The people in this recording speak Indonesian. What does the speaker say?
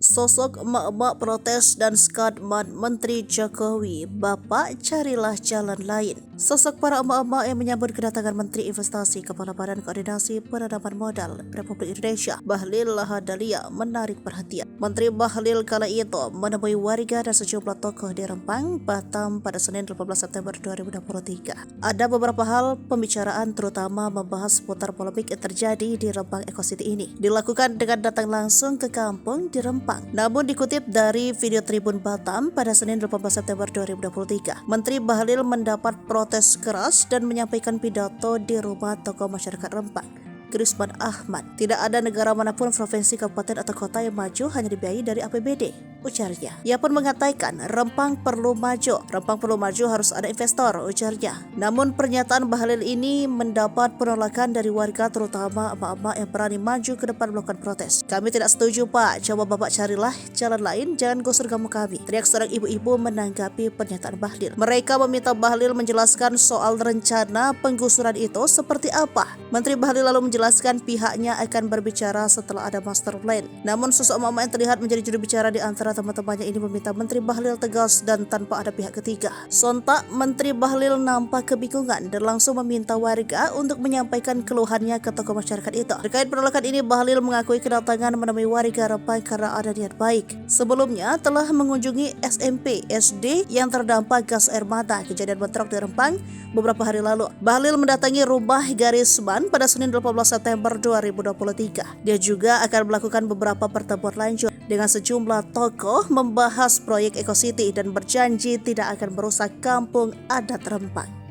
Sosok emak-emak protes dan skandal Menteri Jokowi, Bapak carilah jalan lain. Sosok para emak-emak yang menyambut kedatangan Menteri Investasi Kepala Badan Koordinasi Penanaman Modal Republik Indonesia, Bahlil Lahadalia, menarik perhatian. Menteri Bahlil kala itu menemui warga dan sejumlah tokoh di Rempang, Batam pada Senin 18 September 2023. Ada beberapa hal pembicaraan terutama membahas seputar polemik yang terjadi di Rempang Eco City ini. Dilakukan dengan datang langsung ke kampung di Rempang. Namun dikutip dari video Tribun Batam pada Senin 18 September 2023, Menteri Bahlil mendapat protes keras dan menyampaikan pidato di rumah tokoh masyarakat Rempang, Grisman Ahmad. Tidak ada negara manapun, provinsi, kabupaten atau kota yang maju hanya dibiayai dari APBD, ujarnya. Ia pun mengatakan Rempang perlu maju. Rempang perlu maju harus ada investor, ujarnya. Namun pernyataan Bahlil ini mendapat penolakan dari warga, terutama emak-emak yang berani maju ke depan melakukan protes. Kami tidak setuju, Pak. Coba Bapak carilah jalan lain, jangan gusur kamu kami, teriak seorang ibu-ibu menanggapi pernyataan Bahlil. Mereka meminta Bahlil menjelaskan soal rencana penggusuran itu seperti apa. Menteri Bahlil lalu menjelaskan pihaknya akan berbicara setelah ada master plan. Namun sosok emak-emak yang terlihat menjadi juru bicara di antara teman-temannya ini meminta Menteri Bahlil tegas dan tanpa ada pihak ketiga. Sontak Menteri Bahlil nampak kebingungan dan langsung meminta warga untuk menyampaikan keluhannya ke tokoh masyarakat itu. Terkait penolakan ini, Bahlil mengakui kedatangan menemui warga Rempang karena ada niat baik. Sebelumnya telah mengunjungi SMP SD yang terdampak gas air mata kejadian bentrok di Rempang beberapa hari lalu. Bahlil mendatangi rumah Garisman pada Senin 18 September 2023. Dia juga akan melakukan beberapa pertemuan lanjut dengan sejumlah tokoh membahas proyek Eco City dan berjanji tidak akan merusak kampung adat Rempang.